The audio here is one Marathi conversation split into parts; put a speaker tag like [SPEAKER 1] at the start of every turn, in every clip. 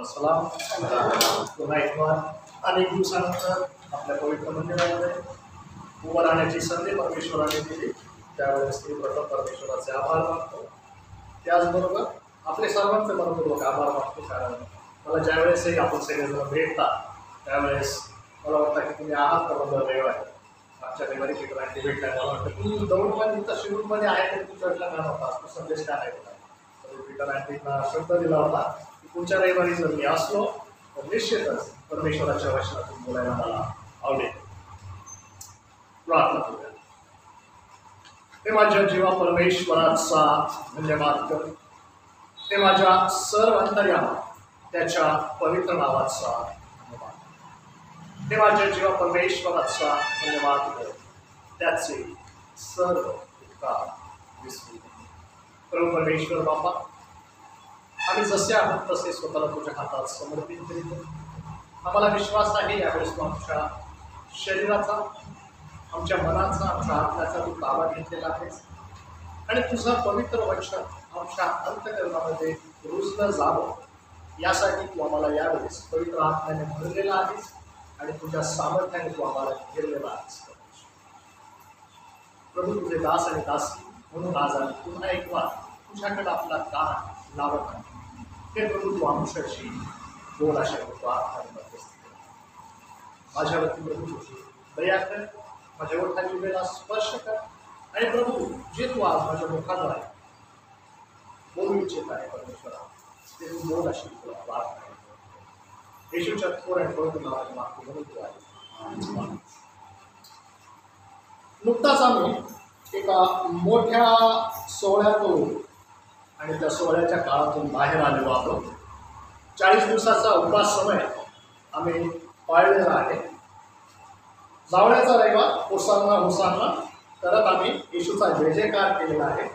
[SPEAKER 1] सलाम. पुन्हा एकदा अनेक दिवसानंतर आपल्या पवित्र मंदिरामध्ये उभं राहण्याची संधी परमेश्वराने दिली. त्यावेळेस मी प्रथम परमेश्वराचे आभार मानतो. त्याचबरोबर आपले सर्वांचे मनपूर्वक आभार मानतो. कारण मला ज्यावेळेसही आपण सगळेजण भेटतात त्यावेळेस मला वाटतं की तुम्ही आहात तर बंद वेळ आहे. आमच्या रविवारी चित्रांची भेटल्या मला वाटतं की दौडमध्ये इथं शेड्यूलमध्ये आहे तरी तू चर्चला का नव्हता, तो संदेश काय आहे तर पीटर अँटीना शब्द दिला होता की पुढच्या रविवारी जर मी असलो तर निश्चितच परमेश्वराच्या वचनातून बोलायला मला आवडेल. प्रार्थना करूया. हे माझ्या जीवा परमेश्वराचा धन्यवाद कर. हे माझ्या सर्व अंतर्यामा त्याच्या पवित्र नावाचा धन्यवाद. हे माझ्या जीवा परमेश्वराचा धन्यवाद कर. त्याचे सर्व उपकार विसरू. प्रभू परमेश्वर बाबा, आम्ही जसे आहोत तसे स्वतःला तुझ्या हातात समर्पित करीतो. आम्हाला विश्वास आहे यावेळेस तू आमच्या शरीराचा, आमच्या मनाचा, आमच्या आत्म्याचा तू ताबा घेतलेला आहेस आणि तुझं पवित्र वचन आमच्या अंतःकरणामध्ये रुजलं जावं यासाठी तू आम्हाला यावेळेस पवित्र आत्म्याने भरलेला आहेस आणि तुझ्या सामर्थ्याने तू आम्हाला घेरलेला आहेस. प्रभू तुझे दास आणि दासी म्हणून आज आम्ही पुन्हा एक वार तुझ्याकडे आपला कान लावत आहे. हे प्रभू तू आमच्याशी बोल अशा प्रार्थना माझ्यावरती प्रभू तुझी दया कर. माझ्या ओठाची वेळा स्पर्श कर आणि प्रभू जे तू आज माझ्या मुखाद्वारे बोलू इच्छित आहे परमेश्वरा ते तू बोल अशी तुला प्रार्थना. येशूच्या थोर आणि पवित्र नावाने मागतो म्हणून तू आहे. नुकताच आम्ही एका मोठ्या सोहळ्यातून आणि त्या सोहळ्याच्या काळातून बाहेर आलेलो आहोत. 40 दिवसाचा उपवास समय आम्ही पाळलेला आहे. जावळ्याचा रविवार होसांना होसांना करत आम्ही येशूचा जय जयकार केलेला आहे.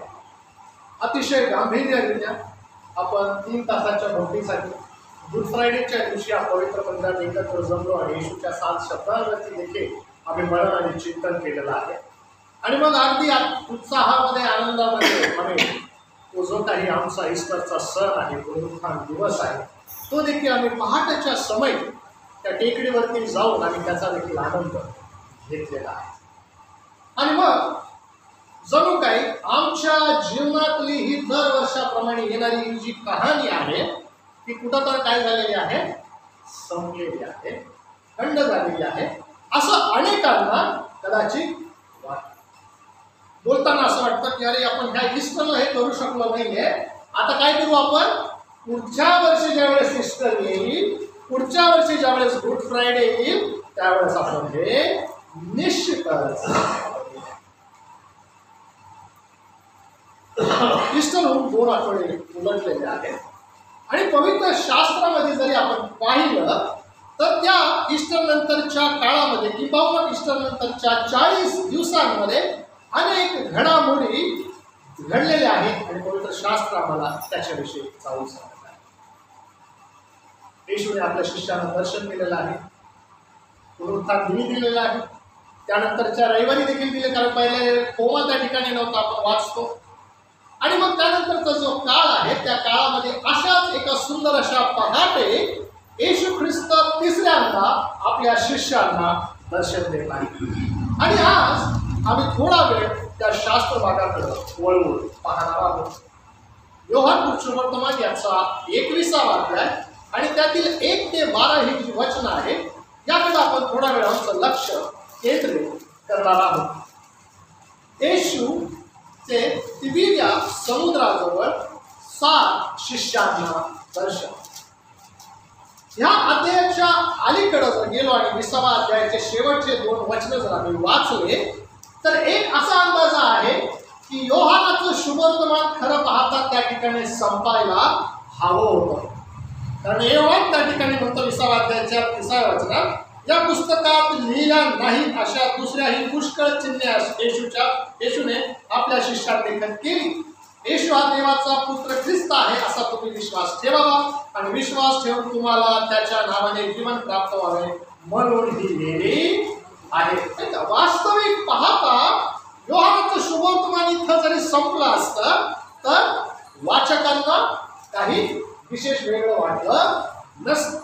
[SPEAKER 1] अतिशय गांभीर्यरित्या आपण 3 तासाच्या भक्तीसाठी गुड फ्रायडेच्या दिवशी या पवित्र मंदिरात एकत्र जमलो आणि येशूच्या 7 शब्दांवरती देखील आम्ही मनन आणि चिंतन केलेलं आहे. आणि मग अगदी उत्साहामध्ये आनंदामध्ये आम्ही तो जो काही आमचा ईस्टरचा सण आहे, पुनरुत्थान दिवस आहे, तो देखील आम्ही पहाटेच्या समय त्या टेकडीवरती जाऊन आम्ही त्याचा देखील आनंद घेतलेला आहे. आणि मग जणू काही आमच्या जीवनातली ही दरवर्षाप्रमाणे येणारी जी कहाणी आहे ती कुठं तर काय झालेली आहे, संपलेली आहे, खंड झालेली आहे असं अनेकांना कदाचित वाटतं. बोलताना असं वाटतं की अरे आपण ह्या ईस्टरला हे करू शकलो नाहीये, आता काय करू आपण, पुढच्या वर्षी ज्यावेळेस ईस्टर येईल, पुढच्या वर्षी ज्यावेळेस गुड फ्रायडे येईल त्यावेळेस आपण हे निश्चितच. ईस्टर होऊन 2 आठवडे उलटलेले आहेत आणि पवित्र शास्त्रामध्ये जरी आपण पाहिलं तर त्या ईस्टर नंतरच्या काळामध्ये किंवा ईस्टर नंतरच्या 40 दिवसांमध्ये अनेक घडामोडी घडलेल्या आहेत आणि पवित्र शास्त्र आम्हाला त्याच्याविषयी चालू सांगत आहे. येशूने आपल्या शिष्यांना दर्शन दिलेलं आहे, पुनरुत्थान दिलेलं आहे, त्यानंतरच्या रविवारी देखील दिले, कारण पहिले कोमा त्या ठिकाणी नव्हता आपण वाचतो. आणि मग त्यानंतरचा जो काळ आहे त्या काळामध्ये अशाच एका सुंदर अशा पहाटे येशू ख्रिस्त तिसऱ्यांदा आपल्या शिष्यांना दर्शन देत आहे. आणि आज आम्ही थोडा वेळ त्या शास्त्र भागाकडे वळवून पाहणार आहोत. योहान सुवर्तमान याचा 21वा अध्याय आणि त्यातील 1 ते 12 ही जी वचन आहे याकडे आपण थोडा वेळ आमचं लक्ष केंद्रित करणार आहोत. येशू ते तिबिरिया समुद्राजवळ 7 शिष्यांना दर्शन. ह्या अध्यायाच्या अलीकडे जर गेलो आणि 20व्या अध्यायाचे शेवटचे 2 वचन जर आम्ही वाचले तर एक असा अंदाज आहे की योहानाचं शुभवर्तमान खरं पाहता त्या ठिकाणी संपायला हवं होतं. कारण योहान त्या ठिकाणी म्हणतो 20व्या अध्यायाच्या 30व्या वचनात, या पुस्तकात लिहिल्या नाहीत अशा दुसऱ्याही पुष्कळ चिन्हे येशूने आपल्या शिष्यात लेखन केली. येशू हा देवाचा पुत्र ख्रिस्त आहे असा तुम्ही विश्वास ठेवावा आणि विश्वास ठेवून तुम्हाला त्याच्या नावाने जीवन प्राप्त व्हावे म्हणून ही लिहिली आहे. वास्तविक पाहता योहानाचं शुभवर्तमान इथं जरी संपलं असतं तर वाचकांना काही विशेष वेगळं वाटलं नसतं.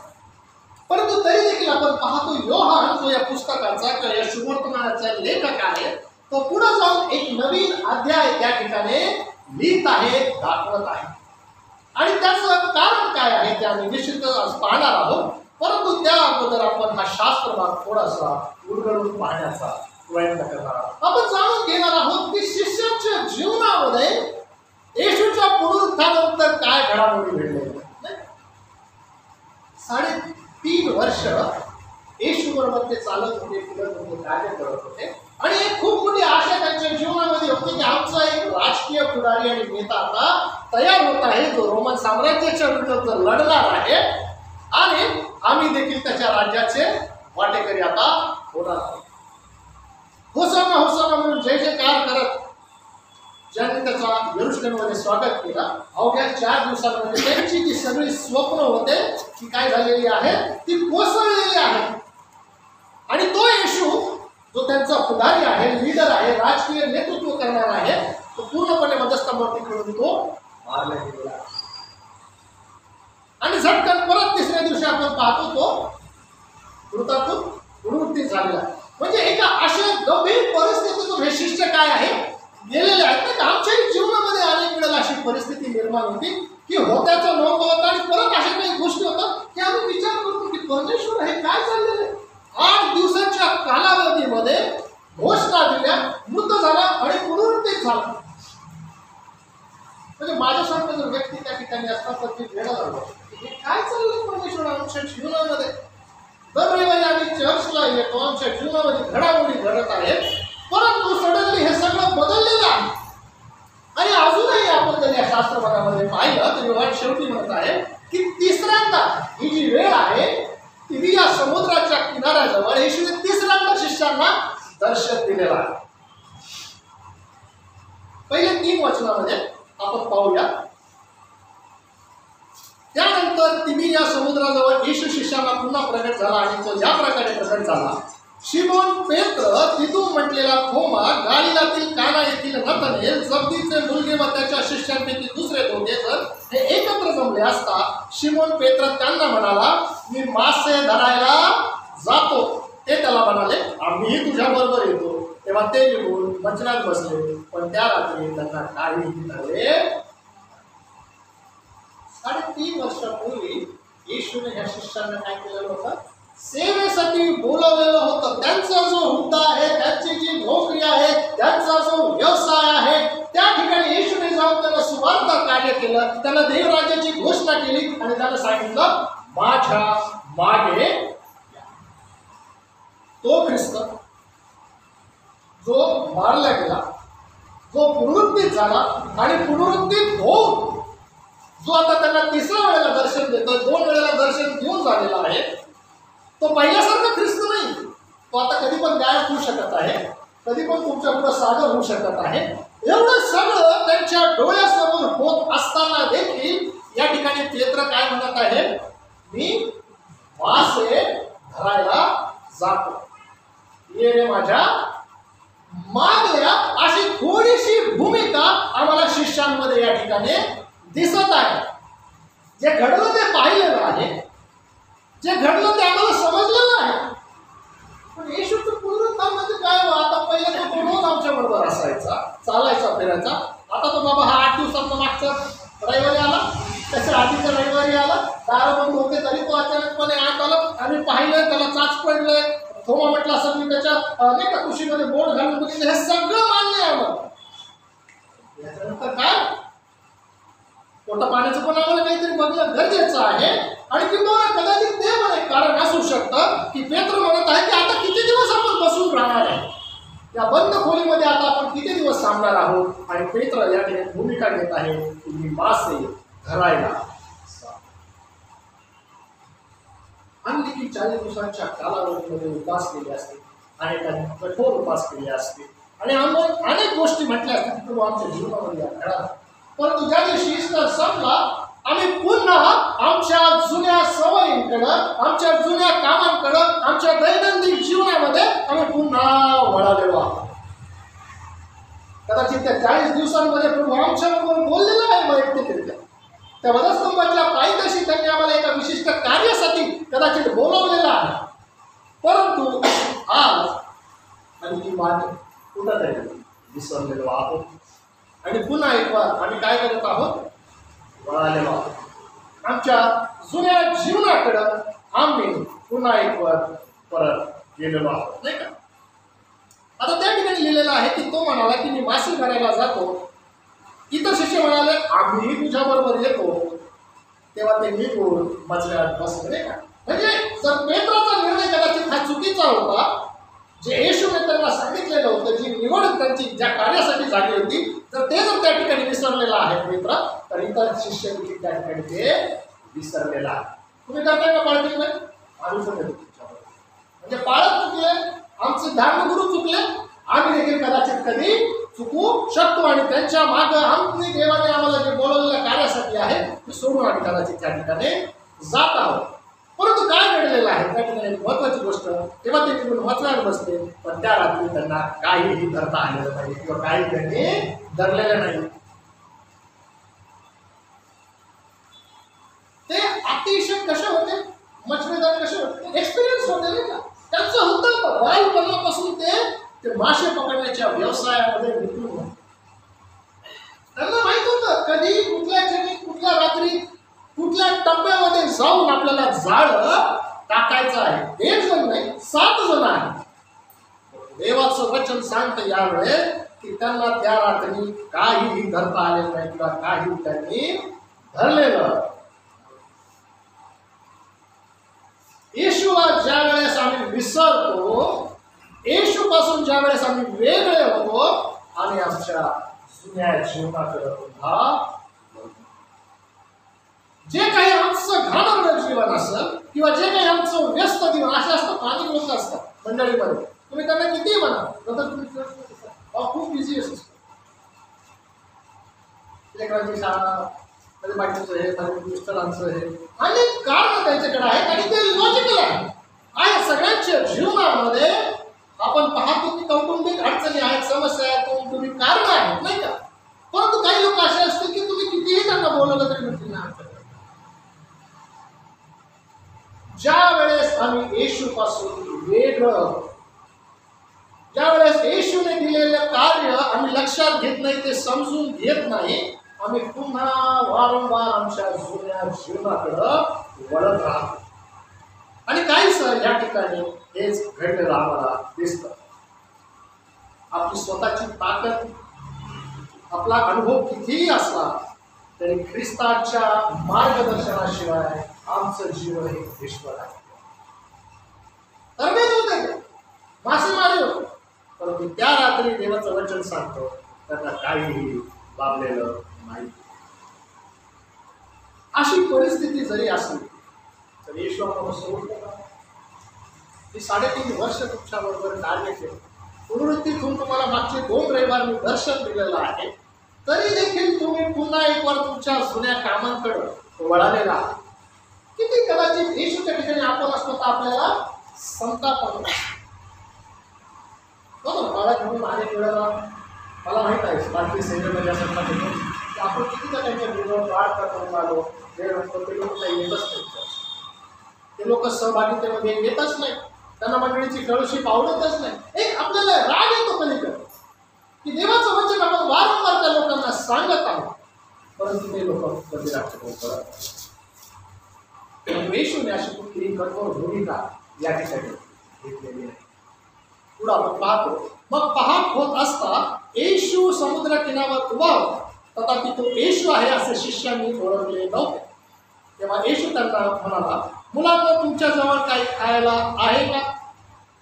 [SPEAKER 1] परंतु तरी देखील आपण पाहतो योहान जो या पुस्तकाचा किंवा या शुभवर्तमानाचा लेखक आहे, तो पुढे जाऊन एक नवीन अध्याय त्या ठिकाणी लिहित आहे, दाखवत आहे. आणि त्याचं कारण काय आहे ते आम्ही निश्चितच पाहणार आहोत. परंतु त्या अगोदर आपण हा शास्त्र भाग थोडासा उलगडून पाहण्याचा प्रयत्न करणार आहोत. आपण जाणून घेणार आहोत की शिष्यांच्या जीवनामध्ये येशूच्या पुनरुत्थानानंतर काय घडामोडी घडल्या. 3.5 वर्ष येशू बरोबर ते चालत होते, फिरत होते, कार्य करत होते. आणि एक खूप मोठी आशा त्यांच्या जीवनामध्ये होती की आमचा एक राजकीय पुढारी आणि नेता आता तयार होत आहे, जो रोमन साम्राज्याच्या विरुद्ध लढणार आहे आणि आम्ही देखील त्याच्या राज्याचे वाटेकरी आता होणार आहोत. होसाना होसाना म्हणून जय जयकार करत ज्यांनी त्याचा यरूशलेममध्ये स्वागत केलं, अवघ्या 4 दिवसांमध्ये त्यांची जी सगळी स्वप्न होते ती काय झालेली आहे, ती कोसळलेली आहे. आणि तो येशू जो त्यांचा पुढारी आहे, लीडर आहे, राजकीय नेतृत्व करणार आहे, तो पूर्णपणे मध्यस्थावरती खेळून तो मारला गेलेला आहे. आणि झटकन परत 3ऱ्या दिवशी आपण पाहतो तो मृतातून पुनरुत्थित झालेला आहे. म्हणजे एका अशा गंभीर परिस्थितीतून हे शिष्य काय आहे गेलेले आहेत. आमच्याही जीवनामध्ये अनेक वेळेला अशी परिस्थिती निर्माण होती की होत्याचं नव्हतं आणि परत अशा काही गोष्टी होतात की आम्ही विचार करतो की परमेश्वर हे काय चाललेलं आहे. 8 दिवसाच्या कालावधीमध्ये घोषणा दिल्या, मृत झाला आणि पुनरुत्थित झाला. म्हणजे माझ्यासारखा जर व्यक्ती त्या ठिकाणी असतात तर ती वेळ लागतो हे काय चाललंय परमेश्वर आमच्या जीवनामध्ये. दर रविवारी आम्ही चर्चला येतो, आमच्या जीवनामध्ये घडामोडी घडत आहेत, परंतु सडनली हे सगळं बदललेलं आहे. आणि अजूनही आपण जर या शास्त्रभागामध्ये पाहिलं तर विवाह शेवटी म्हणत आहे की 3ऱ्यांदा ही जी वेळ आहे ती या समुद्राच्या किनाऱ्याजवळ येशूने 3ऱ्यांदा शिष्यांना दर्शन दिलेलं आहे. पहिले 3 वचनामध्ये आपण पाहूया. त्यानंतर तिबिरिया समुद्राजवळ येशू शिष्यांना पुन्हा प्रगट झाला आणि तो या प्रकारे प्रगट झाला. शिमोन पेत्र, तितून म्हटलेला थोमा, गालिलातील काना येथील नतनेल, जब्दीचे मुलगे व त्याच्या शिष्यांपैकी दुसरे 2 जण हे एकत्र जमले असता शिमोन पेत्र त्यांना म्हणाला, मी मासे धरायला जातो. ते त्याला म्हणाले, आम्हीही तुझ्या बरोबर येतो. तेव्हा ते निघून मच्छरात बसले, पण त्या रात्री त्यांना काही धरले. 3.5 वर्षापूर्वी येशूने ह्या शिष्यांना काय केलेलं होतं, सेवेसाठी बोलवलेलं होतं. त्यांचा जो हुद्दा आहे, त्यांची जी नोकरी आहे, त्यांचा जो व्यवसाय आहे, त्या ठिकाणी येशूने जाऊन त्यांना सुवार्थ कार्य केलं, त्यांना देवराज्याची घोषणा केली आणि त्यांना सांगितलं माझ्या मागे या. तो ख्रिस्त जो मारला गेला, जो पुनरुत्थित झाला आणि पुनरुत्थित होऊन जो आता त्यांना 3ऱ्या वेळेला दर्शन देतो, 2 वेळेला दर्शन घेऊन झालेला आहे, तो पहिल्यासारखा ख्रिस्त नाही. तो आता कधी पण गायब होऊ शकत आहे, कधी पण तुमच्या पुढे सादर होऊ शकत आहे. एवढं सगळं त्यांच्या डोळ्यासमोर होत असताना देखील या ठिकाणी पेत्र काय म्हणत आहे, मी मासे धरायला जातो, ये रे माझ्या मागल्या. अशी थोडीशी भूमिका आम्हाला शिष्यांमध्ये या ठिकाणी दिसत आहे. जे घडलं ते पाहिलेलं आहे, जे घडलं ते आम्हाला समजलेलं आहे. पण येशूचं पुनरुत्थान म्हणजे काय, आता पहिले तो रोज आमच्या बरोबर असायचा, चालायचा, फिरायचा. आता तो बाबा हा 8 दिवसांचा मागचा रविवारी आला, त्याच्या आधीच्या रविवारी आला, दार बंद होते तरी तो अचानकपणे आत आला. आम्ही पाहिलं, त्याला चाच पडलंय. थोमा म्हटलं असं मी त्याच्या नाही का कुशीमध्ये बोट घालून बघितलं. हे सगळं मान्य आहे आम्हाला. याच्यानंतर काय, पोटा पाण्याचं पण आम्हाला काहीतरी बघणं गरजेचं आहे. आणि किंवा कदाचित ते पण एक कारण असू शकतं की पेत्र म्हणत आहे की आता किती दिवस आपण बसून राहणार आहे, या बंद खोलीमध्ये आता आपण किती दिवस थांबणार आहोत. आणि पेत्र या ठिकाणी भूमिका घेत आहे की मी मासे धरायला. आणखी की 40 दिवसांच्या कालावधीमध्ये उपास केले असते, अनेकांनी कठोर उपास केले असते आणि आम्हाला अनेक गोष्टी म्हटल्या असतील की आमच्या जीवनामध्ये घडा. परंतु ज्या दिवशी ईस्टर संपला, आम्ही पुन्हा आमच्या जुन्या सवयींकडं, आमच्या जुन्या कामांकडं, आमच्या दैनंदिन जीवनामध्ये आम्ही पुन्हा वळालेलो आहोत. कदाचित त्या 40 दिवसांमध्ये प्रभू आमच्याबरोबर बोललेला आहे वैयक्तिकरित्या. त्या वधस्तंभाच्या पायथ्याशी त्यांनी आम्हाला एका विशिष्ट कार्य विसरलेलो आहोत आणि पुन्हा एकदा आम्ही काय करत आहोत, वळालेलो आहोत. आमच्या जुन्या जीवनाकडं आम्ही पुन्हा एकदा परत गेलेलो आहोत, नाही का. आता त्या ठिकाणी लिहिलेलं आहे की तो म्हणाला की मी मासे धरायला जातो. इतर शिष्य म्हणाले आम्हीही तुझ्या बरोबर येतो. तेव्हा ते निघून मछल्यात बसले, नाही का. म्हणजे जर पेत्राचा निर्णय कदाचित हा चुकीचा होता, जे येशूने त्यांना सांगितलेलं होतं, जी निवड त्यांची ज्या कार्यासाठी झाली होती, जर त्या ठिकाणी विसरलेला आहे पेत्र, तर इतर शिष्य देखील त्या ठिकाणी ते विसरलेला आहे. तुम्ही करताय का पाळतील नाही? आम्ही पण येतो तुमच्याबरोबर. म्हणजे पाळत चुकले, आमचे धर्मगुरू चुकले, आम्ही देखील कदाचित कधी चुकू शकतो आणि त्यांच्या मागं आम्ही देवाने आम्हाला जे बोलवलेल्या कार्यासाठी आहे ते सोडून आम्ही कदाचित त्या ठिकाणी जात आहोत. परंतु काय घडलेलं आहे त्या ठिकाणी महत्वाची गोष्ट, तेव्हा ते तिकडून मचल्यावर बसले, पण त्या रात्री त्यांना काहीही धरता आलेलं नाही किंवा काही त्यांनी धरलेलं नाही. ते अतिशय कसे होते, मछलीदार कसे होते, एक्सपिरियन्स होते नाही का. त्यांचं होतं बालपणापासून ते मासे पकडण्याच्या व्यवसायामध्ये निपुण. त्यांना माहित होतं कधी कुठल्या क्षणी कुठल्या रात्री कुठल्या टप्प्यामध्ये जाऊन आपल्याला जाळ टाकायचं आहे. एक जण नाही, 7 जण आहेत. देवाचं वचन सांगतं यावेळेस की त्यांना त्या रात्री काहीही धरता आलेलं नाही किंवा काही त्यांनी धरलेलं. येशूला ज्या वेळेस आम्ही विसरतो, येशू पासून ज्या वेळेस आम्ही वेगळे होतो, आम्ही आमच्या जुन्या जीवनाकडे पुन्हा जे काही आमचं घाणेरडं जीवन असेल किंवा जे काही आमचं व्यस्त जीवन असे असतात. अनेक लोक असतात मंडळीमध्ये, तुम्ही त्यांना किती म्हणा नंतर तुम्ही खूप बिझी असतो. लेकरांची शाळा, माझ्या बाकीचं हे, माझ्या मिस्टरांचं हे, अनेक कारण त्यांच्याकडे आहेत आणि ते लॉजिकल आहे. सगळ्यांच्या जीवनामध्ये आपण पाहतो की कौटुंबिक अडचणी आहेत, समस्या आहेत, कौटुंबिक कारण आहेत नाही का. परंतु काही लोक असे असतील की तुम्ही कितीही त्यांना बोलवलं तरी म्हणतील ना. ज्या वेळेस आम्ही येशू पासून वेगळं, ज्या वेळेस येशूने दिलेलं कार्य आम्ही लक्षात घेत नाही, ते समजून घेत नाही, आम्ही पुन्हा वारंवार आमच्या जुन्या जीवनाकडं वळत राहतो. आणि काही सर या ठिकाणी हेच घडलेलं आम्हाला दिसतं. आपली स्वतःची ताकद, आपला अनुभव कितीही असला तरी ख्रिस्ताच्या मार्गदर्शनाशिवाय आमचं जीवन हे निष्फळ आहे. तरबेज होते, मासेमारी होते, परंतु त्या रात्री देवाचं वचन सांगतो त्यांना काहीही लाभलेलं नाही. अशी परिस्थिती जरी असली तर येशू आम्हाला सोडलं का? मी 3.5 वर्ष तुमच्या बरोबर कार्य केलं, पुनरुत्थीतून तुम्हाला मागचे 2 रविवार मी दर्शन दिलेलं आहे, तरी देखील तुम्ही पुन्हा एकवार तुमच्या जुन्या कामांकडे वळालेला आहात. किती कदाचित येशूच्या ठिकाणी आपण असतो तर आपल्याला संताप होतो. मला घेऊन अनेक वेळेला मला माहित आहे भारतीय सैन्यामध्ये असं म्हणतो की आपण कितीदा त्यांच्या विरोधात वाढ करून आलो, ते लोक काही येतच नाही, ते लोक सहभागितेमध्ये येतच नाही, त्यांना मंडळीची फेलोशिप आवडतच नाही. एक आपल्याला राग येतो पलीकडे की देवाचं वचन आपण वारंवार त्या लोकांना सांगत आहोत, परंतु ते लोक कधी राहतात. येशूने अशी कुठली कठोर भूमिका या ठिकाणी घेतलेली आहे. पुढे आपण पाहतो, मग पहाट होत असता येशू समुद्र किनाऱ्यावर उभा होता, तथापि तो येशू आहे असे शिष्यांनी ओळखले नव्हते. तेव्हा येशू त्यांना म्हणाला, मुलांना तुमच्या जवळ काही खायला आहे का?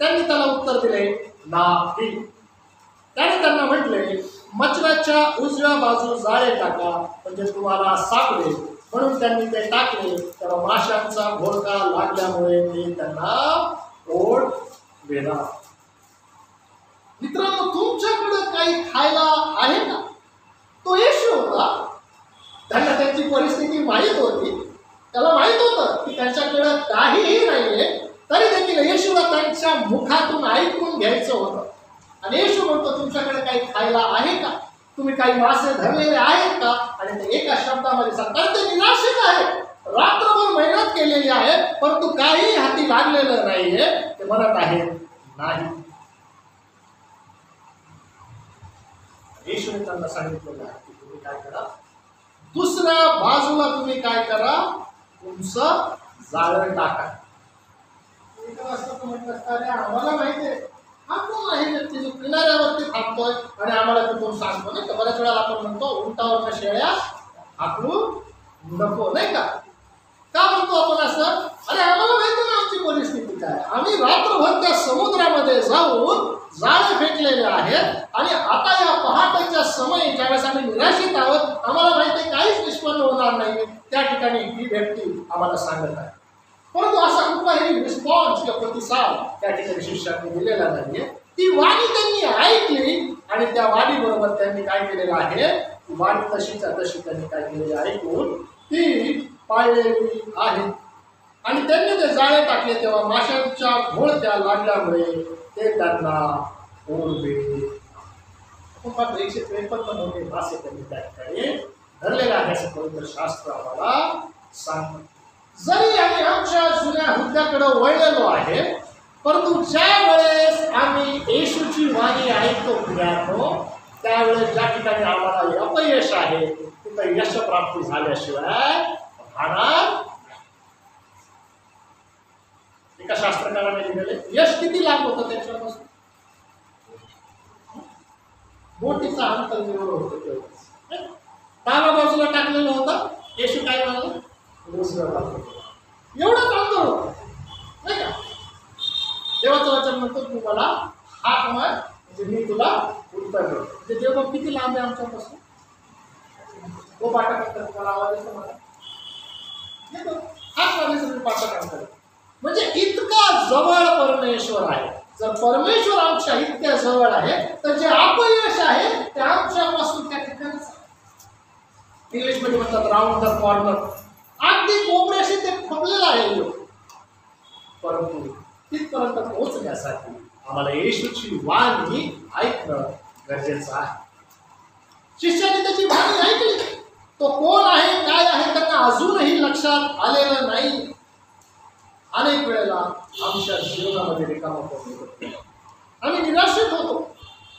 [SPEAKER 1] त्यांनी त्याला उत्तर दिले, नाही. त्याने त्यांना म्हटले, मच्छराच्या उजव्या बाजू जाळे टाका म्हणजे तुम्हाला सापडेल. म्हणून त्यांनी ते टाकले, तेव्हा माशांचा घोळका लागल्यामुळे ते त्यांना पोट गेला. मित्रांनो, तुमच्याकडे काही खायला आहे का? तो येशू होता, त्यांना त्यांची परिस्थिती माहीत होती, त्याला माहीत होतं की त्यांच्याकडे काहीही नाहीये, तरी देखील येशूला त्यांच्या मुखातून ऐकून घ्यायचं होतं. आणि येशू म्हणतो, तुमच्याकडे काही खायला आहे का? तुम्ही काही मासे धरलेले आहेत का? आणि ते एका शब्दामध्ये सांगतात, ते निराशित आहे, रात्रभर मेहनत केलेली आहे, परंतु काही हाती लागलेलं नाहीये. ते म्हणत आहेत नाही. येशूने त्यांना सांगितलेलं आहे की तुम्ही काय करा, दुसऱ्या बाजूला तुम्ही काय करा, तुमचं जाळं टाका. अरे आम्हाला माहिती आहे हा कोण आहे व्यक्ती जो किनाऱ्यावरती थांबतोय आणि आम्हाला तिथून सांगतो. नाही का बऱ्याच वेळेला आपण म्हणतो उंटावर शेळ्या हाकलून नको, नाही का? का म्हणतो आपण असं? अरे आम्हाला माहिती ना आमची परिस्थिती काय. आम्ही रात्रभर त्या समुद्रामध्ये जाऊन जाळे फेकलेले आहेत आणि आता या पहाटेच्या समयी ज्यावेळेस आम्ही निराशित आहोत, आम्हाला माहिती आहे काहीच निष्पन्न होणार नाही, त्या ठिकाणी ही व्यक्ती आम्हाला सांगत आहे. परंतु असा कुठलाही रिस्पॉन्स किंवा प्रतिसाद त्या ठिकाणी शिष्यांनी दिलेला नाहीये. ती वाणी त्यांनी ऐकली आणि त्या वाणीबरोबर त्यांनी काय केलेलं आहे, वाणी तशीच्या तशी त्यांनी काय केलेली ऐकून ती पाळलेली आहे. आणि त्यांनी ते जाळे टाकले तेव्हा माशांच्या घोळत्या लागल्यामुळे ते त्यांना ओढले. 153 मोठे मासे त्यांनी त्या ठिकाणी धरलेले आहे असं पवित्र शास्त्र आम्हाला सांगतं. जरी आम्ही आमच्या जुन्या हुद्द्याकडे वळलेलो आहे, परंतु ज्या वेळेस आम्ही येशूची वाणी ऐकतो फिरतो, त्यावेळेस ज्या ठिकाणी आम्हाला अपयश आहे तिथं यशप्राप्ती झाल्याशिवाय राहणार. एका शास्त्रकाराने लिहिलेले यश किती लांब होतं त्याच्यापासून, बोटीचा अंतर निवड होतं तेवढंच. डाव्या बाजूला टाकलेलं होतं, येशू काय म्हणाला, दुसऱ्या बाजूला एवढंच अंतर होतं, नाही का? देवाचं वचन म्हणतो तू मला हाक मार म्हणजे मी तुला उत्तर देतो. म्हणजे देव किती लांब आहे आमच्यापासून, तो पाठा करतात. तुम्हाला आवाज येतो मला येतो, हाक मारले तुम्ही पाठा करतात. म्हणजे इतका जवळ परमेश्वर आहे. जर परमेश्वर आमच्या इतक्या जवळ आहे तर जे अपयश आहे ते आमच्यापासून त्या ठिकाणी इंग्लिश मध्ये म्हणतात राऊंड द कॉर्नर, अगदी कोपऱ्याशी ते खपलेलं आहे. परंतु तिथपर्यंत पोहोचण्यासाठी आम्हाला येशूची वाणी ऐकणं गरजेचं आहे. शिष्याने त्याची वाणी ऐकली, तो कोण आहे काय आहे त्यांना अजूनही लक्षात आलेलं नाही. अनेक वेळेला आमच्या जीवनामध्ये रिकामा होतो, आम्ही निराशित होतो.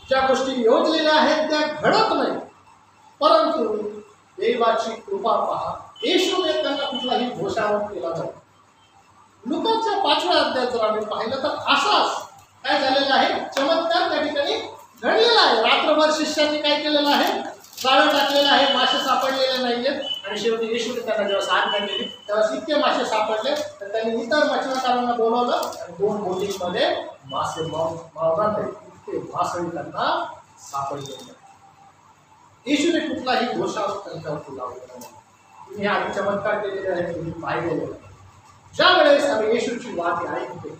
[SPEAKER 1] ज्या गोष्टी योजलेल्या आहेत त्या घडत नाही. परंतु देवाची कृपा पहा, येशूने त्यांना कुठलाही घोषारोप केला नाही. लुकाच्या 5व्या अध्यायात जर आम्ही पाहिलं तर असाच काय झालेला आहे, चमत्कार त्या ठिकाणी घडलेला आहे. रात्रभर शिष्यांनी काय केलेलं आहे, जाळं टाकलेलं आहे, मासे सापडलेले नाहीयेत. आणि शेवटी येशूने त्यांना जेव्हा साथ काढलेली तेव्हा इतके मासे सापडले तर त्यांनी इतर मच्छीमारांना बोलवलं आणि 2 बोटींमध्ये मासे मावणार नाही इतके मासे त्यांना सापडले. येशूने कुठलाही घोषारोप त्यांच्यावरती लावलेला नाही. तुम्ही हा चमत्कार केलेले आहे, तुम्ही पाहिलेले. ज्या वेळेस आम्ही येशूची वाणी ऐकतो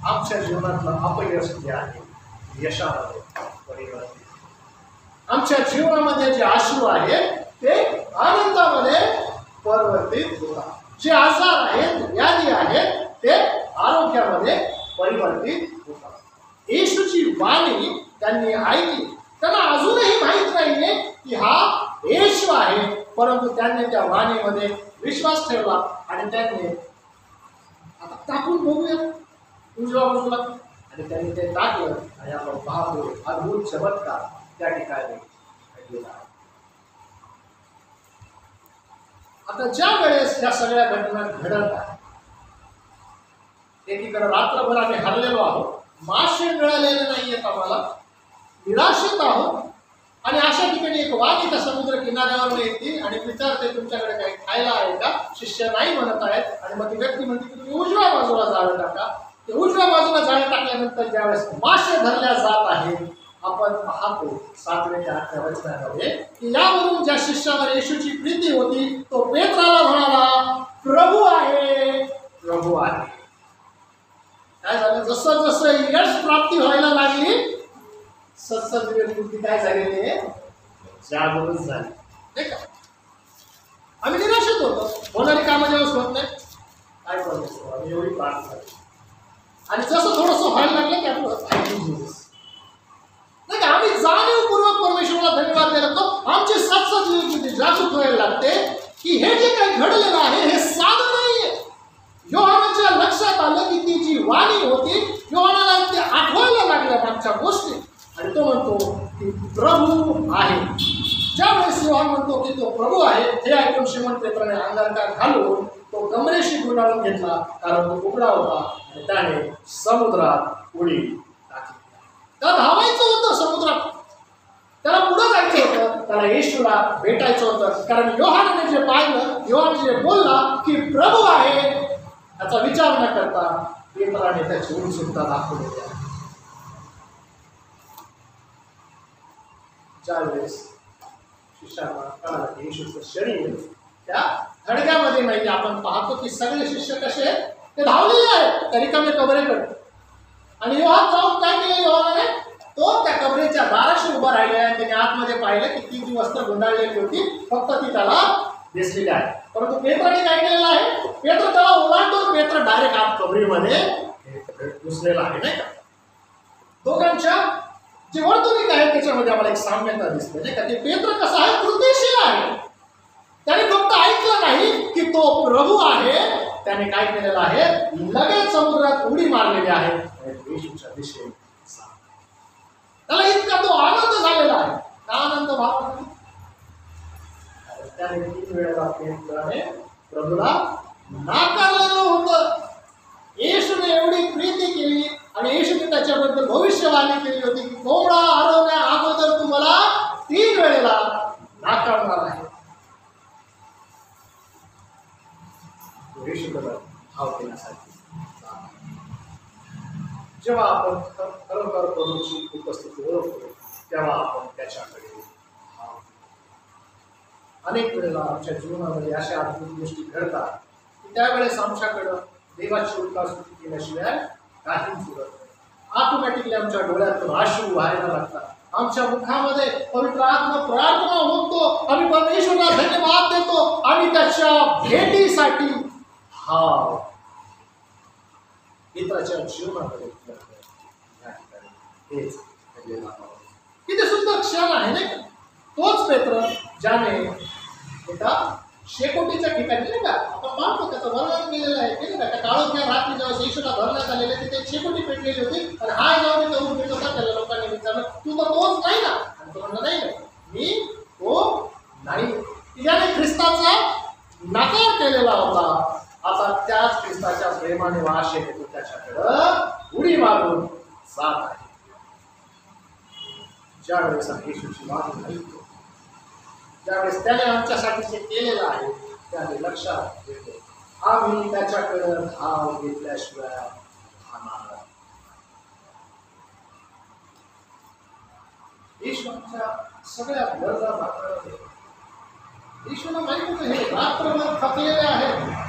[SPEAKER 1] आमच्या जीवनातलं अपयश जे आहे यशामध्ये परिवर्तित, आमच्या जीवनामध्ये जे अश्रू आहेत ते आनंदामध्ये परिवर्तित होतात. जे आजार आहेत, व्याधी आहेत ते आरोग्यामध्ये परिवर्तित होतात. येशूची वाणी त्यांनी ऐकली. त्यांना अजूनही माहीत नाहीये की हा येशू आहे, परंतु त्यांनी त्या वाणीमध्ये विश्वास ठेवला आणि त्यांनी आता टाकून बघूया उजव्या बाजूला, आणि त्यांनी ते टाकलं आणि आपण पाहतो अद्भुत चमत्कार त्या ठिकाणी घडलेला आहे. आता ज्या वेळेस या सगळ्या घटना घडत आहेत, एकीकडे रात्रभर आम्ही हरलेलो आहोत, मासे मिळालेले नाहीयेत, आम्हाला निराशित आहोत, आणि अशा ठिकाणी एक वाघ त्या समुद्र किनाऱ्यावर येते आणि विचारते तुमच्याकडे काही खायला आहे का. शिष्य नाही म्हणत आहेत आणि मग ती व्यक्ती म्हणते की तुम्ही उजव्या बाजूला जाळं टाका. ते उजव्या बाजूला जाळं टाकल्यानंतर ज्यावेळेस मासे धरल्या जात आहेत, आपण पाहतो 7व्या वचनामध्ये की यावरून ज्या शिष्यावर येशूची प्रीती होती तो पेत्राला म्हणाला, प्रभू आहे, प्रभू आहे. काय झालं, जसं जसं यश प्राप्ती व्हायला लागली सत्संग काय झालेली आहे, जागृत झाली, नाही का. आम्ही निराशित होतो, होणारी कामं जेव्हा होत नाही काय करतो आम्ही एवढी प्रार्थना झाली आणि जसं थोडंसं व्हायला लागलं की आपण नाही का, आम्ही जाणीवपूर्वक परमेश्वराला धन्यवाद द्यायला लागतो. आमची सत्संग जागृत व्हायला लागते की हे जे काही घडलेलं आहे हे साधं नाहीये. योहानाच्या लक्षात आलं की ती जी वाणी होती, योहानाला ते आठवायला लागल्या मागच्या गोष्टी, आणि तो म्हणतो की प्रभू आहे. ज्यावेळेस योहान म्हणतो की तो प्रभू आहे, हे ऐकून शिमोन पेत्राने अंगारका घालून तो कमरेशी गुंडाळून घेतला, कारण तो उघडा होता आणि त्याने समुद्रात उडी टाकली. त्याला धावायचं होतं समुद्रात, त्याला पुढे जायचं होतं, त्याला येशूला भेटायचं होतं. कारण योहानाने जे पाहिलं, योहान जे बोलला की प्रभू आहे, याचा विचार न करता पेत्राने त्याची उत्सुकता दाखवलेली आहे. ज्यावेळेस शिष्याला कळालं की येशूचं शरीर त्या खडग्यामध्ये नाही, आपण पाहतो की सगळे शिष्य कसे ते धावलेले आहेत त्या रिकाम्या कबरेकडे. आणि योहान जाऊन काय केलं, योहानाने तो त्या कबरेच्या दाराशी उभा राहिला आहे. त्याने आतमध्ये पाहिलं की ती जी वस्त्र गुंडाळलेली होती फक्त ती त्याला दिसलेली आहे. परंतु पेत्राने काय केलेलं आहे, पेत्र त्याला ओलांडून पेत्र डायरेक्ट आत कबरीमध्ये घुसलेला आहे, नाही का. दोघांच्या जे वर्तणूक आहे त्याच्यामध्ये आम्हाला एक साम्यता दिसते, नाही का. ते पेत्र कसं आहे, कृतीशील आहे. त्याने फक्त ऐकलं नाही की तो प्रभू आहे, त्याने काय केलेलं आहे, लगेच समुद्रात उडी मारलेली आहे येशूच्या दिशेने. त्याला इतका तो आनंद झालेला आहे. का आनंद भाव, त्याने 3 वेळेला पेत्राने प्रभूला नाकारलेलं होतं. येशूने एवढी प्रीती केली आणि येशूने त्याच्याबद्दल भविष्यवाणी केली होती की कोंबडा हरवण्या अगोदर तू मला 3 वेळेला नाकारणार आहे. येशूकडे भाव देण्यासाठी जेव्हा आपण खरोखर प्रभूची उपस्थिती ओळखतो तेव्हा आपण त्याच्याकडे भाव. अनेक वेळेला आमच्या जीवनामध्ये अशा अद्भुत गोष्टी घडतात की त्यावेळेस आमच्याकडं देवाची उल्कास्तुती केल्याशिवाय काहीच सुरत नाही. ऑटोमॅटिकली आमच्या डोळ्यातून अश्रू व्हायला लागतात, आमच्या मुखामध्ये पवित्र आत्मा प्रार्थना होतो, आम्ही परमेश्वराला धन्यवाद देतो आणि त्याच्या भेटीसाठी भाव मित्राच्या जीवनामध्ये किती सुंदर क्षण आहे, नाही का. तोच पेत्र ज्याने एका शेकोटीच्या ठिकाणी, नाही का, आपण पाहतो त्याचं वर्णन केलेलं आहे की त्या काळोख्या रात्री जेव्हा येशूला धरण्यात आलेले तिथे शेकोटी पेटलेली होती आणि हा जेव्हा करून भेटत होता त्याला लोकांनी विचारलं, तू तर तोच नाही ना. आणि तो म्हणला, नाही मी तो नाही. ज्याने ख्रिस्ताचा नकार केलेला होता, आता त्याच ख्रिस्ताच्या प्रेमाने वाशे घेतो त्याच्याकडं उडी मारून जात आहे. ज्यावेळेस येशूची वाणी ऐकतो, ज्यावेळेस त्याने आमच्यासाठी जे केलेलं आहे त्याने लक्षात येतो, आम्ही त्याच्याकडं धाव घेतल्याशिवाय राहणार. येशू आमच्या सगळ्या गरजा भागवत. येशूला माहिती होतं हे रात्रभर थकलेले आहेत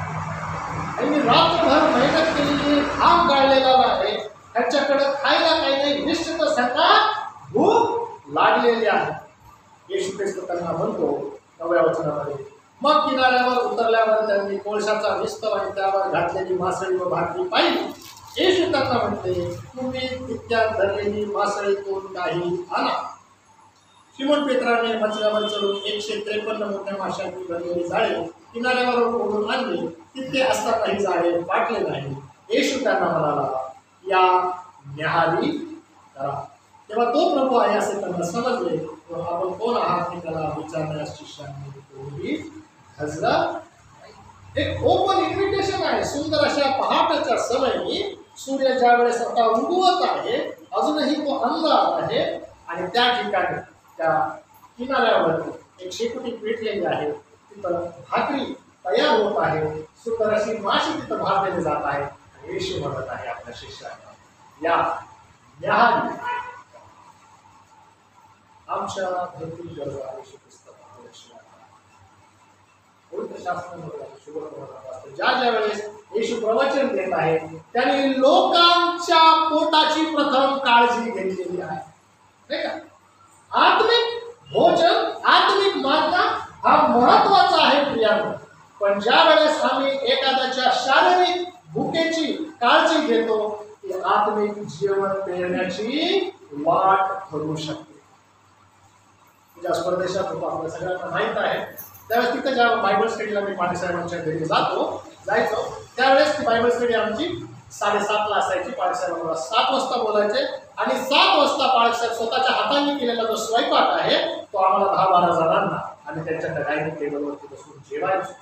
[SPEAKER 1] आणि रात्रभर मेहनत केलेली, घाम गाळलेला आहे, त्यांच्याकडे खायला काही नाही, निश्चितच त्यांना भूक लागलेली आहे. येशू ख्रिस्त त्यांना म्हणतो 9व्या वचनामध्ये, मग किनाऱ्यावर उतरल्यावर त्यांनी कोळशाचा विस्तर आणि त्यावर घातलेली मासळी व भाकरी पाहिली. येशू त्यांना म्हणते, तुम्ही तितक्यात धरलेली मासळीतून काही आणा. शिमोन पेत्राने मचल्यावर चढून 153 मोठ्या माशांनी भरलेली जाळे किनाऱ्यावर ओढून आणली. तितके असतानाही जाळे वाटले नाही. येशू त्यांना म्हणाला, या न्याहारी करा. तेव्हा तो प्रभू आहे असे त्यांना समजले. आपण कोण आहात हे त्याला विचारण्यास शिष्यांनी हजरत. एक ओपन इन्व्हिटेशन आहे. सुंदर अशा पहाटेच्या समयी सूर्य ज्या वेळेस आता उगवत आहे, अजूनही तो अंधार आहे आणि त्या ठिकाणी त्या किनाऱ्यावरती एक शेकोटी पेटलेली आहे, तिथं भाकरी तयार होत आहे, सुंदर अशी माशी तिथं भाजलेली जात आहे. येशू म्हणत आहे आपल्या शिष्यांना, या न्याहारी. आमच्या भरपूर गरजा येशू ख्रिस्तामध्ये ज्या वेळेस येशू प्रवचन देत आहे त्यांनी लोकांच्या पोटाची प्रथम काळजी घेतलेली आहे, नाही का. आत्मिक भोजन, आत्मिक मागणा हा महत्वाचा आहे प्रियांनो. पण ज्या वेळेस आम्ही एखाद्याच्या शारीरिक भुकेची काळजी घेतो, ती आत्मिक जीवन पेरण्याची वाट ठरू शकते. ज्या परदेशात होतो आपल्या सगळ्यांना माहीत आहे, त्यावेळेस तिथे ज्या बायबल स्टडीला मी पाटीसाहेबांच्या घरी जायचो, त्यावेळेस ती बायबल स्टडी आमची 7:30ला असायची. पाळसाहेब आम्हाला 7 वाजता बोलायचे आणि 7 वाजता पाळसाहेब स्वतःच्या हाताने केलेला जो स्वयंपाक आहे तो आम्हाला 10-12 जणांना आणि त्यांच्या डायनिंग टेबलवरती बसून जेवायचो.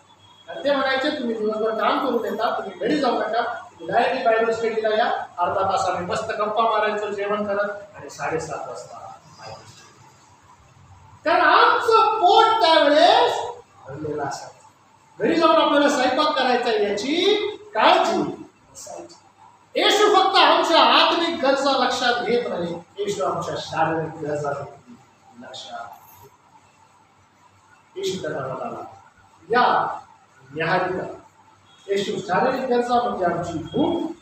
[SPEAKER 1] आणि ते म्हणायचे तुम्ही दिवसभर काम करून येता, तुम्ही घरी जाऊ नका, तुम्ही डायरेक्टली बायबल स्टडीला या. अर्धा तास आम्ही मस्त गप्पा मारायचो जेवण करत आणि 7:30 वाजता कारण आमचं पोट त्यावेळेस भरलेलं असायचं. घरी जाऊन आपल्याला स्वयंपाक करायचा याची काळजी असायची. येशू फक्त आमच्या आत्मिक गरजा लक्षात घेत नाही, येशू आमच्या शारीरिक गरजा लक्षात. येशू त्यांना म्हणाला या न्याहारी. येशू शारीरिक गरजा म्हणजे आमची भूक,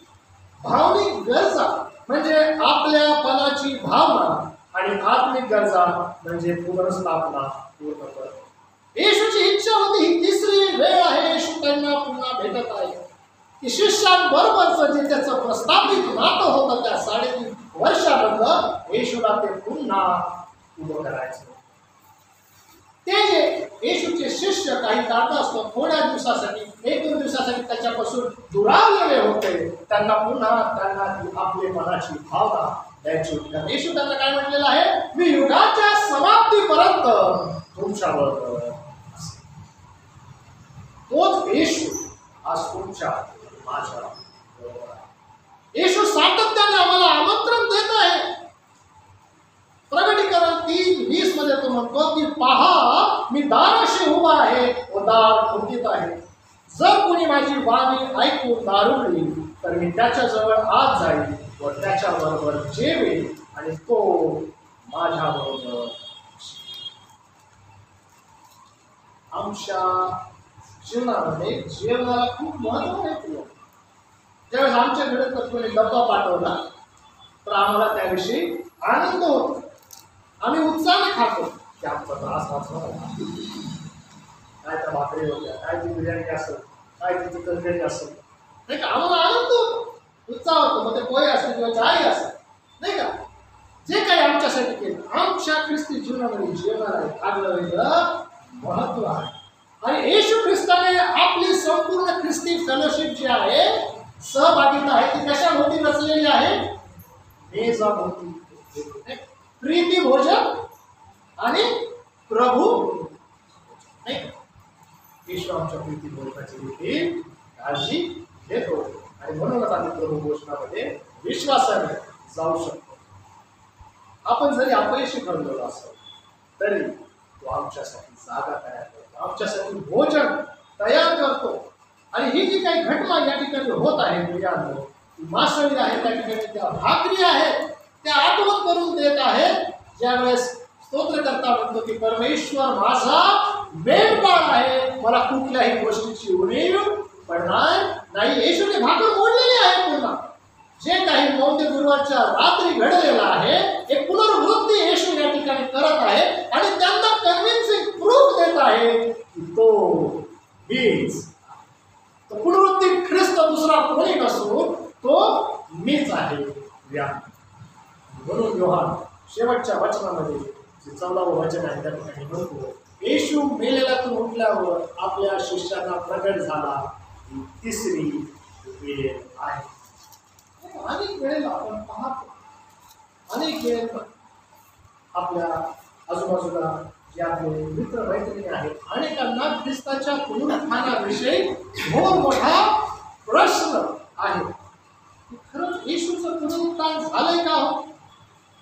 [SPEAKER 1] भावनिक गरजा म्हणजे आपल्यापणाची भावना आणि आत्मिक गरजा म्हणजे पुनर्स्थापना पूर्ण करणे. येशूची इच्छा होती, ही तिसरी वेळ आहे येशू त्यांना पुन्हा भेटत आहे की शिष्यांबरोबरचं जे त्याचं प्रस्थापित नातं होतं त्या 3.5 वर्षानंतर येशूला ते पुन्हा उभं करायचं. ते जे येशूचे शिष्य काही काळ असतो थोड्या दिवसासाठी 1-2 दिवसासाठी त्याच्यापासून दुरावलेले होते, त्यांना पुन्हा त्यांना आपले मनाची भावना द्यायची होती. येशू त्यांना काय म्हटलेलं आहे, मी युगाच्या समाप्तीपर्यंत तुमच्याबरोबर. तोच येशू आज तुमच्या माझ्या बरोबर आहे. येशू सातत्याने आम्हाला आमंत्रण देत आहे. प्रकटीकरण 3:20 मध्ये तो म्हणतो की पहा मी दाराशी उभा आहे व दार ठोकीत आहे. जर कोणी माझी वाणी ऐकून दार उघडली तर मी त्याच्याजवळ आत जाईल व त्याच्याबरोबर जेवेल आणि तो माझ्याबरोबर. आमच्या जीवनामध्ये जेवणाला खूप महत्व आहे. ज्यावेळेस आमच्याकडे तर कोणी डब्बा पाठवला तर आम्हाला त्याविषयी आनंद होतो, आम्ही उत्साहाने खातो की आमचा त्रास वाचला, काय त्या भाकरी होत्या, काय ती बिर्याणी असेल, काय ती चिकन असेल, नाही का. आम्हाला आनंद होतो, उत्साह होतो. मग ते पोहे असेल किंवा चहाही असेल, नाही का. जे काही आमच्यासाठी केलं आमच्या ख्रिस्ती जीवनामध्ये जेवणाला आगळं वेगळं महत्व आहे. आणि येशू ख्रिस्ताने आपली संपूर्ण ख्रिस्ती फेलोशिप जी आहे, सहभागिता आहे, ती कशाभोवती रचलेली आहे, मेजाभोवती. प्रीती भोजन आणि प्रभू, नाही का. येशू आमच्या प्रीती भोजनाची देखील काळजी घेतो आणि म्हणूनच आम्ही प्रभू भोजनामध्ये विश्वासाने जाऊ शकतो. आपण जरी अपयशी ठरलेलो असेल तरी तो आमच्यासाठी जागा तयार करतो, आमच्यासाठी भोजन तयार करतो. आणि ही जी काही घटना या ठिकाणी होत आहे, प्रियांनो, मासळी आहे, त्या ठिकाणी त्या भाकरी आहेत, त्या आठवण करून देत आहेत. ज्यावेळेस स्तोत्रकर्ता म्हणतो की परमेश्वर माझा मेंढपाळ आहे, मला कुठल्याही गोष्टीची उणीव पडणार नाही. येशूने भाकर मोडलेली आहे. पुन्हा जे काही मौते गुरुवारच्या रात्री घडलेलं आहे, एक पुनर्वृत्ती येशू या ठिकाणी करत आहे आणि त्यांना कन्व्हिन्सिंग प्रूफ देत आहे की तो मीच, तो पुनरुत्थित ख्रिस्त दुसरा कोणी नसून तो मीच आहे. म्हणून योहान शेवटच्या वचनामध्ये जे 14वं वचन आहे त्या ठिकाणी म्हणतो, येशू मेलेल्यातून उठल्यावर आपल्या शिष्यांना प्रगट झाला ही तिसरी वेळ आहे. अनेक वेळेला आपण पाहतो, अनेक वेळेला आपल्या आजूबाजूला जे आपले मित्र मैत्रिणी आहेत, अनेकांना ख्रिस्ताच्या पुनरुत्थानाविषयी मोठा प्रश्न आहे. खरंच येशूचं पुनरुत्थान झालंय का हो?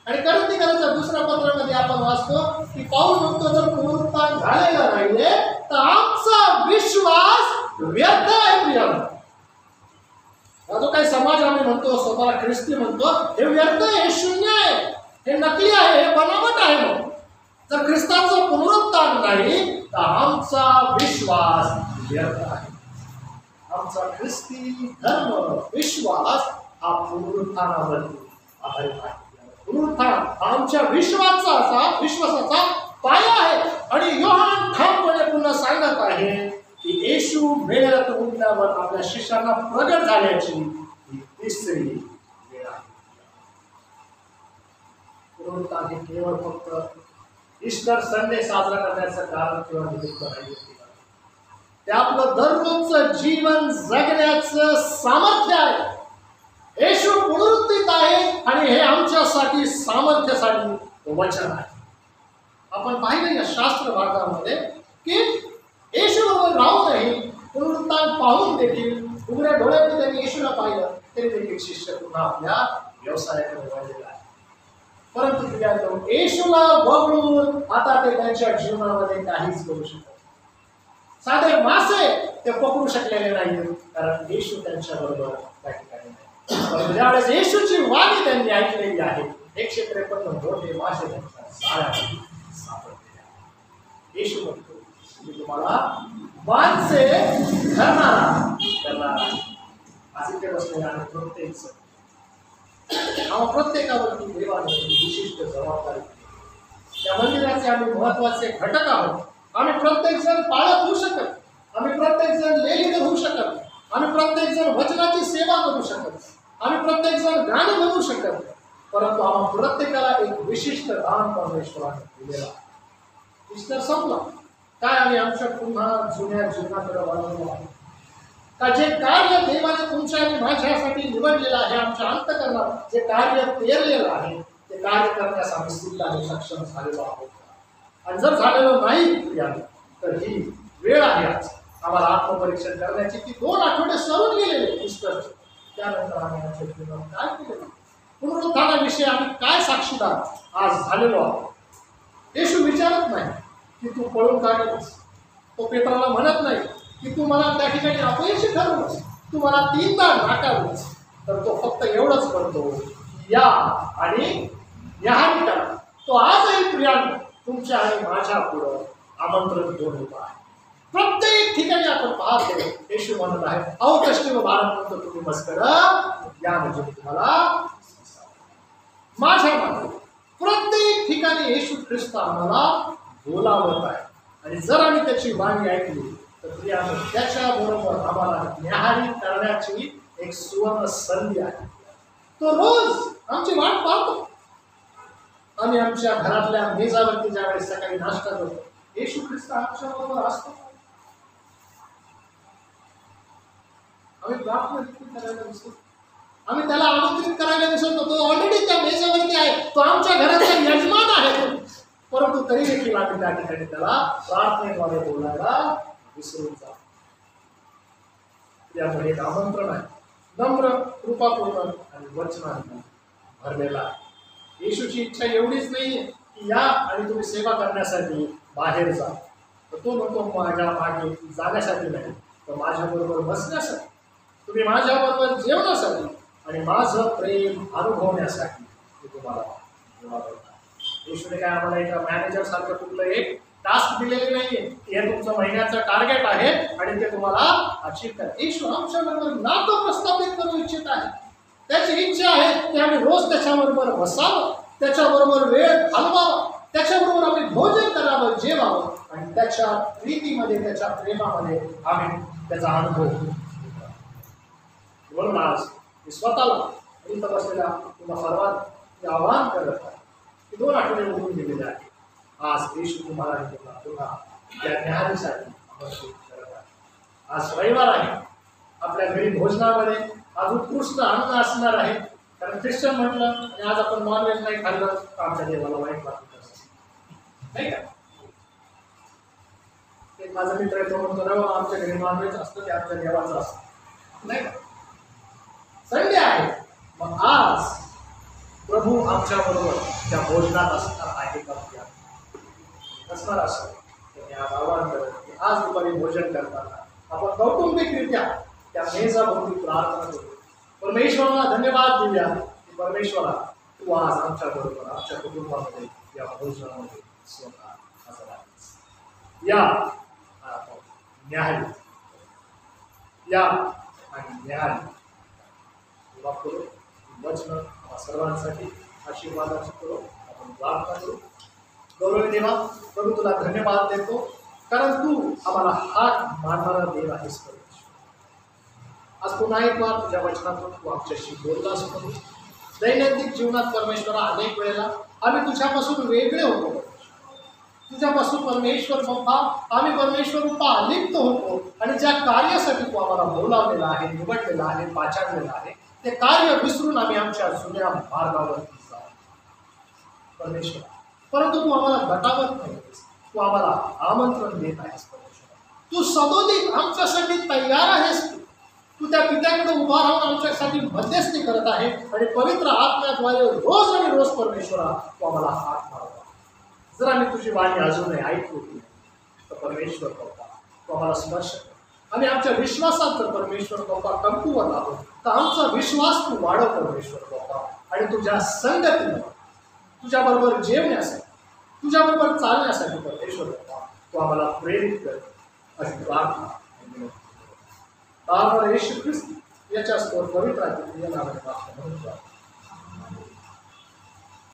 [SPEAKER 1] आणि करंथीकरांच्या 2ऱ्या पत्रामध्ये आपण वाचतो की पाऊल म्हणतो जर पुनरुत्थान झालेलं नाहीये तर आमचा विश्वास व्यर्थ आहे. प्रियांनो, जो काही समाज आम्ही म्हणतो, स्वतः ख्रिस्ती म्हणतो, हे व्यर्थ आहे, हे शून्य आहे, हे नकली आहे, हे बनावट आहे. मग जर ख्रिस्ताचं पुनरुत्थान नाही तर आमचा विश्वास व्यर्थ आहे. आमचा ख्रिस्ती धर्म विश्वास हा पुनरुत्थानावरती आधारित आहे. पुनरुत्थान आमच्या विश्वासाचा पाया आहे. आणि योहान ठामपणे पुन्हा सांगत आहे की येशू मेलेल्यातून उठल्यावर आपल्या शिष्यांना प्रगट झाल्याची ही तिसरी वेळ आहे. पुनरुत्थान हे केवळ फक्त ईस्टर संडे साजरा करण्याचं कारण किंवा निमित्त नाही, ते आपलं दररोजचं जीवन जगण्याचं सामर्थ्य आहे. सुरक्षित आहे आणि हे आमच्यासाठी सामर्थ्यासाठी वचन आहे. आपण पाहिलं या शास्त्र भागामध्ये की येशूबरोबर राहूनही पुनरुत्थान पाहून देखील उघड्या डोळ्याने त्यांनी येशूला पाहिलं तरी देखील शिष्य पुन्हा आपल्या व्यवसायाकडे वळलेला आहे. परंतु प्रियानो, येशूला वगळून आता ते त्यांच्या जीवनामध्ये काहीच करू शकत. साधे मासे ते पकडू शकलेले नाहीत कारण येशू त्यांच्या बरोबर त्या ठिकाणी नाही. परंतु ज्यावेळेस येशूची वाणी त्यांनी ऐकलेली आहे 153 मोठे मासे त्यांच्या जाळ्यामध्ये सापडलेले आहेत. येशू म्हणतो मी तुम्हाला माणसे धरणारा करणार आहे. आज इथे बसलेला आणि प्रत्येकावरती देवाने विशिष्ट जबाबदारी दिली. त्या मंदिराचे आम्ही महत्वाचे घटक आहोत. आम्ही प्रत्येक जण पाळत होऊ शकत, आम्ही प्रत्येक जण लेलीड होऊ शकत, आम्ही प्रत्येक जण वचनाची सेवा करू शकत, आम्ही प्रत्येक जण गाणं म्हणू शकत, परंतु आम्हा प्रत्येकाला एक विशिष्ट दान परमेश्वराने दिलेला. ईस्टर संपला काय आम्ही आमच्या पुन्हा जुन्या जीवनाकडे वळवलो आहे का? जे कार्य देवाने तुमच्या आणि माझ्यासाठी निवडलेलं आहे, आमच्या अंतःकरणात जे कार्य पेरलेलं आहे ते कार्य करण्यास आम्ही सिद्ध आणि सक्षम झालेलो आहोत. आणि जर झालेलं नाही तर ही वेळ आहे आज आम्हाला आत्मपरीक्षण करण्याची की 2 आठवडे सरून गेलेले ईस्टर. त्यानंतर आम्ही आमच्या जीवनात काय केलं, पुनरुत्थानाविषयी आम्ही काय साक्षीदार आज झालेलो आहोत. येशू विचारत नाही की तू पळून का गेलास. तो पेत्राला म्हणत नाही की तू मला त्या ठिकाणी अपयशी ठरवलंस, तू मला 3दा नाकारलंस. तर तो फक्त एवढंच करतो या आणि न्याहारी करा. तो आजही प्रियानो तुमच्या आणि माझ्या पुढं आमंत्रण घेऊन उभा आहे. प्रत्येक ठिकाणी आपण पाहतो येशू म्हणत आहे अहो कष्टी व भारत तुम्ही मस्कर या म्हणजे मी तुम्हाला माझ्या मागे. प्रत्येक ठिकाणी येशू ख्रिस्त आम्हाला बोलावत आहे आणि जर आम्ही त्याची वाणी ऐकली तर प्रियानो त्याच्याबरोबर आम्हाला न्याहारी करण्याची एक सुवर्ण संधी आहे. तो रोज आमची वाट पाहतो. आम्ही आमच्या घरातल्या मेजावरती ज्यावेळेस सकाळी नाश्ता करतो येशू ख्रिस्त आमच्या बरोबर असतो. आम्ही प्रार्थना करायला दिसतो, आम्ही त्याला आमंत्रित करायला दिसतो. तो ऑलरेडी त्या मेजावरती आहे, तो आमच्या घराचा यजमान आहे. परंतु तरी देखील आम्ही त्या ठिकाणी त्याला प्रार्थनेद्वारे बोलायला विसरून जातो. त्यामुळे एक आमंत्रण आहे, नम्र कृपापूर्ण आणि वचनाने भरलेला आहे. येशूची इच्छा एवढीच नाहीये की या आणि तुम्ही सेवा करण्यासाठी बाहेर जा. तर तो म्हणतो माझ्या मागे जाण्यासाठी नाही तर माझ्याबरोबर बसण्यासाठी, तुम्ही माझ्याबरोबर जेवण्यासाठी आणि माझं प्रेम अनुभवण्यासाठी मी तुम्हाला बोलावतो. येशूने काय आम्हाला एका मॅनेजर सारखं कुठलं एक टास्क दिलेले नाहीये की हे तुमचं महिन्याचं टार्गेट आहे आणि ते तुम्हाला अचीव करा. येशू आमच्याबरोबर नातं प्रस्थापित करू इच्छित आहे. त्याची इच्छा आहे की आम्ही रोज त्याच्याबरोबर बसावं, त्याच्याबरोबर वेळ घालवावा, त्याच्याबरोबर आम्ही भोजन करावं, जेवावं आणि त्याच्या प्रीतीमध्ये त्याच्या प्रेमामध्ये आम्ही त्याचा अनुभव घेऊ. म्हणून आज मी स्वतःला इथं बसलेल्या तुम्हाला सर्वांना आवाहन करत आहे की 2 आठवडे उठून गेलेले आहे. आज येशू तुम्हाला पुन्हा त्या न्याहारीसाठी आमंत्रित करत आहे. आज रविवार आहे, आपल्या घरी भोजनामध्ये आज उत्कृष्ट अन्न असणार आहे. कारण ख्रिश्चन म्हटलं आणि आज आपण नॉनव्हेज नाही खाल्लं तर आमच्या देवाला वाईट वाटत नाही का. एक माझा मित्र आहे तो म्हणतो ना आमच्या घरी नॉनव्हेज असतं ते आमच्या देवाचं असतं नाही का. संडे आहे मग आज प्रभू आमच्या बरोबर त्या भोजनात असणार आहे का असणार असं त्यांनी आज आवाहन करत की आज दुपारी भोजन करताना आपण कौटुंबिकरित्या त्या मेजाभोवती प्रार्थना करू, परमेश्वराला धन्यवाद देऊया की परमेश्वरा तू आज आमच्या बरोबर आमच्या कुटुंबामध्ये या भोजनामध्ये स्वतः हजर आहेस. या न्याहारी या आणि न्याहारी करू वचन सर्वांसाठी आशीर्वादाची करू. आपण प्रार्थना करू. गौरव देवा प्रभू तुला धन्यवाद देतो कारण तू आम्हाला हात मारणारा देव आहेस. आज पुन्हा एक वार तुझ्या वचनातून तू आमच्याशी बोललास. म्हणून दैनंदिन जीवनात परमेश्वरा अनेक वेळेला आम्ही तुझ्यापासून वेगळे होतो, तुझ्यापासून परमेश्वर बाप्पा आम्ही परमेश्वर बाप्पा अलिप्त होतो आणि ज्या कार्यासाठी तू आम्हाला बोलावलेला आहे, निवडलेला आहे, पाचारलेला आहे ते कार्य विसरून आम्ही आमच्या जुन्या मार्गावरती जाऊ परमेश्वर. परंतु तू आम्हाला दटावत नाहीस, तू आम्हाला आमंत्रण देत आहेस परमेश्वर. तू सदोदित आमच्यासाठी तयार आहेस. तू त्या पित्याकडे उभा राहून आमच्यासाठी मध्यस्थी करत आहे आणि पवित्र आत्म्याद्वारे रोज आणि रोज परमेश्वरा तू आम्हाला हात मारत. जर आम्ही तुझी वाणी अजूनही ऐकू तर परमेश्वर बाप्पा तू आम्हाला स्पर्श कर. आम्ही आमच्या विश्वासात जर परमेश्वर बाप्पा कमकुवत आहोत तर आमचा विश्वास तू वाढव परमेश्वर बाप्पा. आणि तुझ्या संगतीनं तुझ्याबरोबर जेवण्यासाठी तुझ्याबरोबर चालण्यासाठी परमेश्वर बाप्पा तू आम्हाला प्रेरित कर अशी प्रार्थना येशू ख्रिस्त याच्या पवित्र नावाने प्रार्थना